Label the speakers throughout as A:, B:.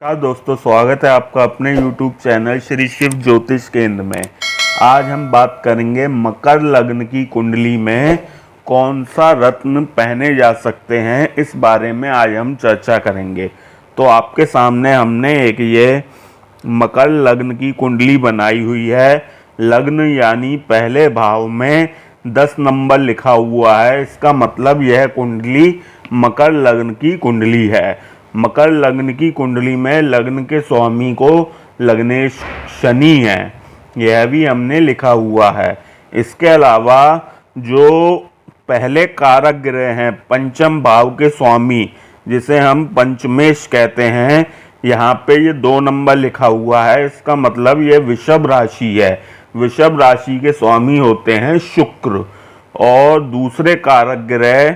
A: दोस्तों, स्वागत है आपका अपने YouTube चैनल श्री शिव ज्योतिष केंद्र में। आज हम बात करेंगे मकर लग्न की कुंडली में कौन सा रत्न पहने जा सकते हैं, इस बारे में आज हम चर्चा करेंगे। तो आपके सामने हमने एक ये मकर लग्न की कुंडली बनाई हुई है। लग्न यानी पहले भाव में 10 नंबर लिखा हुआ है। इसका मतलब यह कुंडली मकर लग्न की कुंडली है। मकर लग्न की कुंडली में लग्न के स्वामी को लग्नेश शनि है, यह भी हमने लिखा हुआ है। इसके अलावा जो पहले कारक ग्रह हैं, पंचम भाव के स्वामी, जिसे हम पंचमेश कहते हैं, यहाँ पे ये 2 नंबर लिखा हुआ है। इसका मतलब ये वृषभ राशि है। वृषभ राशि के स्वामी होते हैं शुक्र। और दूसरे कारक ग्रह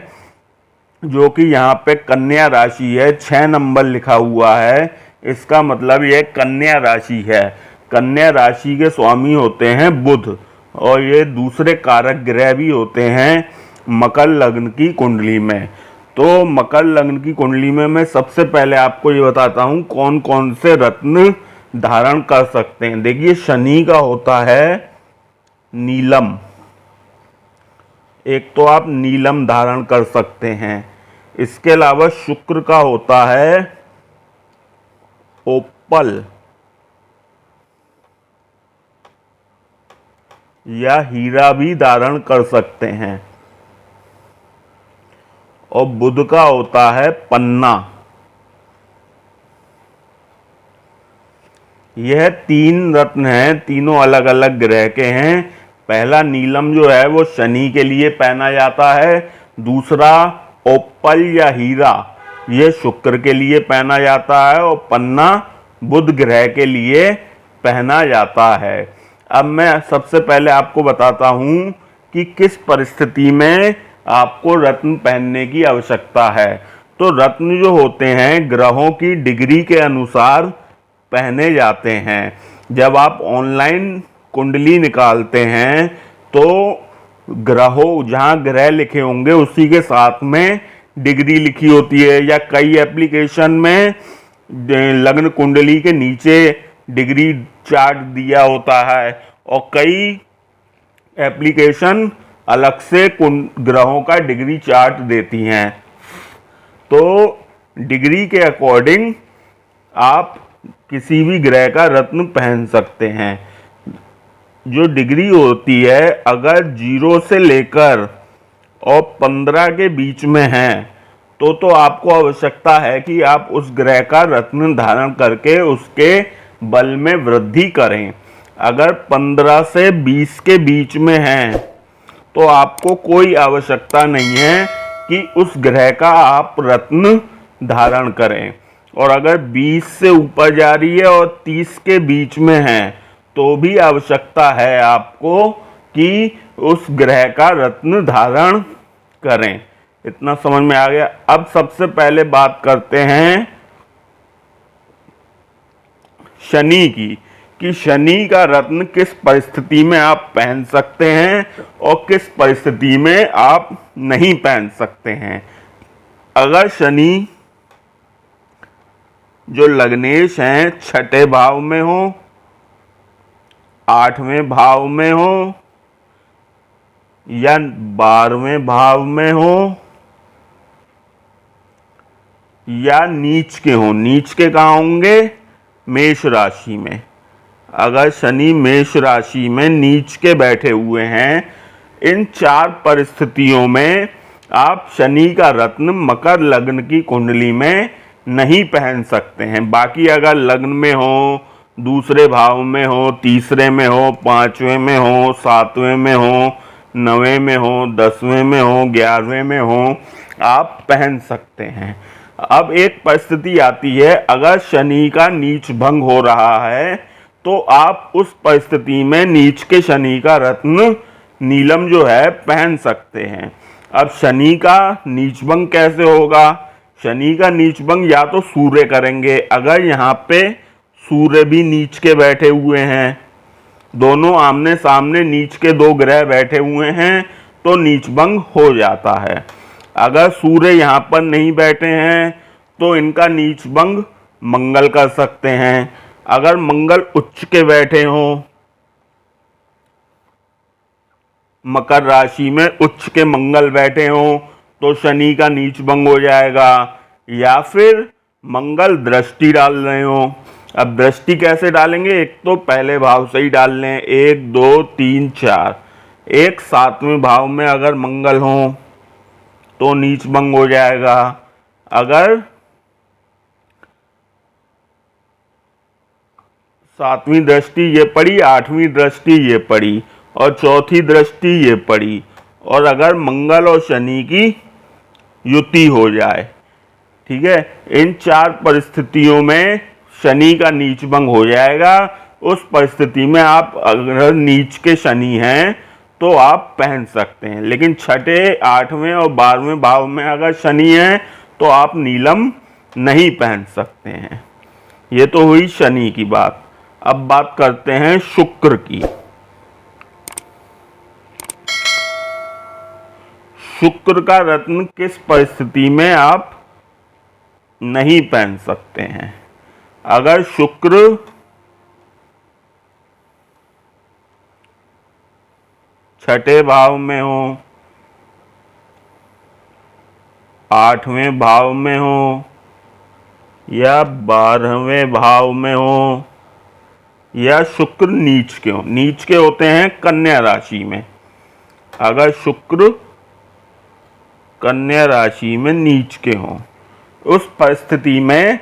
A: जो कि यहाँ पे कन्या राशि है, 6 नंबर लिखा हुआ है। इसका मतलब ये कन्या राशि है। कन्या राशि के स्वामी होते हैं बुध, और ये दूसरे कारक ग्रह भी होते हैं मकर लग्न की कुंडली में। तो मकर लग्न की कुंडली में मैं सबसे पहले आपको ये बताता हूँ कौन कौन से रत्न धारण कर सकते हैं। देखिए, शनि का होता है नीलम, एक तो आप नीलम धारण कर सकते हैं। इसके अलावा शुक्र का होता है ओपल या हीरा भी धारण कर सकते हैं। और बुध का होता है पन्ना। यह 3 रत्न हैं, तीनों अलग अलग ग्रह के हैं। पहला नीलम जो है वो शनि के लिए पहना जाता है। दूसरा ओपल या हीरा, ये शुक्र के लिए पहना जाता है। और पन्ना बुध ग्रह के लिए पहना जाता है। अब मैं सबसे पहले आपको बताता हूं कि किस परिस्थिति में आपको रत्न पहनने की आवश्यकता है। तो रत्न जो होते हैं ग्रहों की डिग्री के अनुसार पहने जाते हैं। जब आप ऑनलाइन कुंडली निकालते हैं तो ग्रहों, जहां ग्रह लिखे होंगे उसी के साथ में डिग्री लिखी होती है। या कई एप्लीकेशन में लग्न कुंडली के नीचे डिग्री चार्ट दिया होता है, और कई एप्लीकेशन अलग से ग्रहों का डिग्री चार्ट देती हैं। तो डिग्री के अकॉर्डिंग आप किसी भी ग्रह का रत्न पहन सकते हैं। जो डिग्री होती है, अगर 0 से लेकर और 15 के बीच में है तो आपको आवश्यकता है कि आप उस ग्रह का रत्न धारण करके उसके बल में वृद्धि करें। अगर 15 से 20 के बीच में है तो आपको कोई आवश्यकता नहीं है कि उस ग्रह का आप रत्न धारण करें। और अगर 20 से ऊपर जा रही है और 30 के बीच में है तो भी आवश्यकता है आपको कि उस ग्रह का रत्न धारण करें। इतना समझ में आ गया। अब सबसे पहले बात करते हैं शनि की, कि शनि का रत्न किस परिस्थिति में आप पहन सकते हैं और किस परिस्थिति में आप नहीं पहन सकते हैं। अगर शनि जो लग्नेश हैं 6ठे भाव में हो, 8वें भाव में हो या 12वें भाव में हो या नीच के हो। नीच के कहाँ होंगे? मेष राशि में। अगर शनि मेष राशि में नीच के बैठे हुए हैं, इन 4 परिस्थितियों में आप शनि का रत्न मकर लग्न की कुंडली में नहीं पहन सकते हैं। बाकी अगर लग्न में हो, दूसरे भाव में हो, तीसरे में हो, 5वें में हो, 7वें में हो, 9वें में हो, 10वें में हो, 11वें में हो, आप पहन सकते हैं। अब एक परिस्थिति आती है, अगर शनि का नीच भंग हो रहा है तो आप उस परिस्थिति में नीच के शनि का रत्न नीलम जो है पहन सकते हैं। अब शनि का नीच भंग कैसे होगा? शनि का नीच भंग या तो सूर्य करेंगे। अगर यहाँ पे सूर्य भी नीच के बैठे हुए हैं, दोनों आमने सामने नीच के 2 ग्रह बैठे हुए हैं, तो नीच भंग हो जाता है। अगर सूर्य यहाँ पर नहीं बैठे हैं तो इनका नीच भंग मंगल कर सकते हैं। अगर मंगल उच्च के बैठे हों, मकर राशि में उच्च के मंगल बैठे हों तो शनि का नीच भंग हो जाएगा। या फिर मंगल दृष्टि डाल रहे हो। अब दृष्टि कैसे डालेंगे, एक तो पहले भाव से ही डाल लें, 1 2 3 4। एक 7वें भाव में अगर मंगल हो तो नीच भंग हो जाएगा। अगर 7वीं दृष्टि ये पड़ी, 8वीं दृष्टि ये पड़ी और चौथी दृष्टि ये पड़ी, और अगर मंगल और शनि की युति हो जाए, ठीक है, इन 4 परिस्थितियों में शनि का नीच भंग हो जाएगा। उस परिस्थिति में आप अगर नीच के शनि हैं तो आप पहन सकते हैं, लेकिन 6ठे 8वें और 12वें भाव में अगर शनि है तो आप नीलम नहीं पहन सकते हैं। ये तो हुई शनि की बात। अब बात करते हैं शुक्र की। शुक्र का रत्न किस परिस्थिति में आप नहीं पहन सकते हैं? अगर शुक्र छठे भाव में हो, 8वें भाव में हो या 12वें भाव में हो, या शुक्र नीच के हो। नीच के होते हैं कन्या राशि में। अगर शुक्र कन्या राशि में नीच के हों, उस परिस्थिति में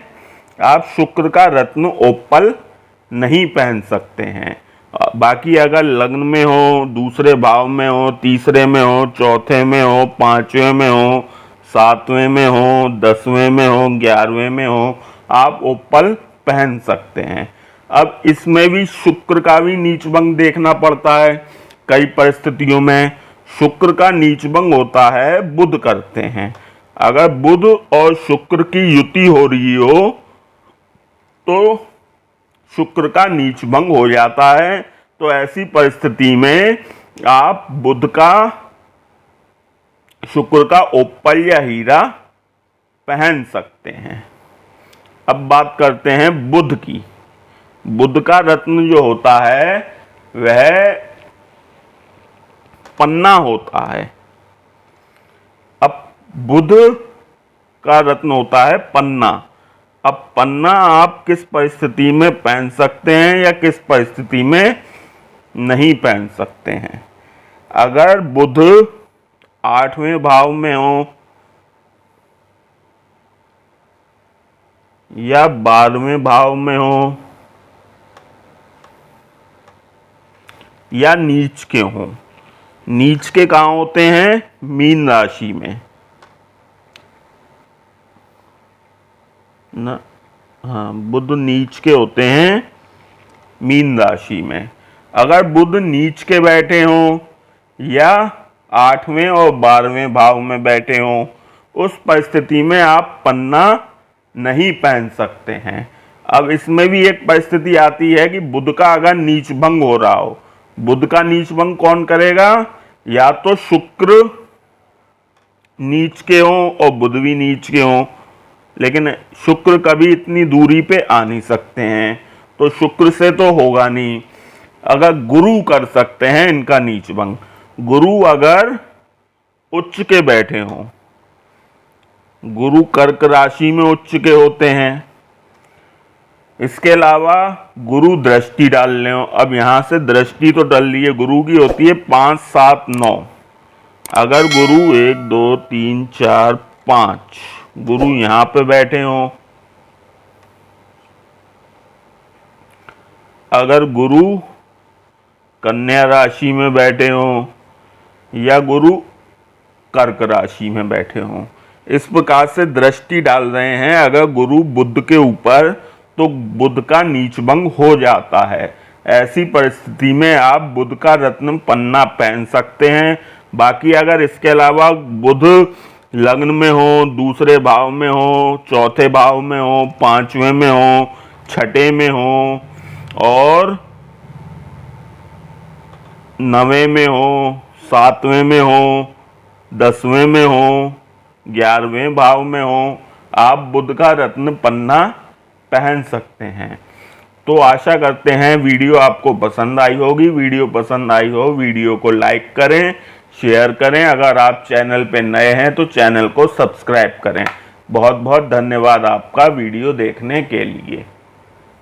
A: आप शुक्र का रत्न ओपल नहीं पहन सकते हैं। बाकी अगर लग्न में हो, दूसरे भाव में हो, तीसरे में हो, चौथे में हो, 5वें में हो, 7वें में हो, 10वें में हो, 11वें में हो, आप ओपल पहन सकते हैं। अब इसमें भी शुक्र का भी नीच भंग देखना पड़ता है। कई परिस्थितियों में शुक्र का नीच भंग होता है, बुध करते हैं। अगर बुध और शुक्र की युति हो रही हो तो शुक्र का नीच भंग हो जाता है। तो ऐसी परिस्थिति में आप बुध का, शुक्र का ओपल या हीरा पहन सकते हैं। अब बात करते हैं बुध की। बुध का रत्न जो होता है वह पन्ना होता है। अब बुध का रत्न होता है पन्ना। अब पन्ना आप किस परिस्थिति में पहन सकते हैं या किस परिस्थिति में नहीं पहन सकते हैं? अगर बुध 8वें भाव में हो या 12वें भाव में हो या नीच के हों। नीच के कहाँ होते हैं? मीन राशि में ना। हाँ, बुध नीच के होते हैं मीन राशि में। अगर बुध नीच के बैठे हों या 8वें और 12वें भाव में बैठे हों, उस परिस्थिति में आप पन्ना नहीं पहन सकते हैं। अब इसमें भी एक परिस्थिति आती है कि बुध का अगर नीच भंग हो रहा हो। बुध का नीच भंग कौन करेगा? या तो शुक्र नीच के हों और बुध भी नीच के हों, लेकिन शुक्र कभी इतनी दूरी पे आ नहीं सकते हैं, तो शुक्र से तो होगा नहीं। अगर गुरु कर सकते हैं इनका नीच भंग। गुरु अगर उच्च के बैठे हों, गुरु कर्क राशि में उच्च के होते हैं। इसके अलावा गुरु दृष्टि डाल लें। अब यहां से दृष्टि तो डल रही है, गुरु की होती है 5 7 9। अगर गुरु 1 2 3 4 5 गुरु यहां पे बैठे हों, अगर गुरु कन्या राशि में बैठे हों या गुरु कर्क राशि में बैठे हों, इस प्रकार से दृष्टि डाल रहे हैं। अगर गुरु बुध के ऊपर, तो बुध का नीच भंग हो जाता है। ऐसी परिस्थिति में आप बुध का रत्न पन्ना पहन सकते हैं। बाकी अगर इसके अलावा बुध लग्न में हो, दूसरे भाव में हो, चौथे भाव में हो, 5वें में हो, 6ठे में हो और 9वें में हो, 7वें में हो, 10वें में हो, 11वें भाव में हो, आप बुध का रत्न पन्ना पहन सकते हैं। तो आशा करते हैं वीडियो आपको पसंद आई होगी। वीडियो पसंद आई हो वीडियो को लाइक करें, शेयर करें। अगर आप चैनल पे नए हैं तो चैनल को सब्सक्राइब करें। बहुत बहुत धन्यवाद आपका वीडियो देखने के लिए।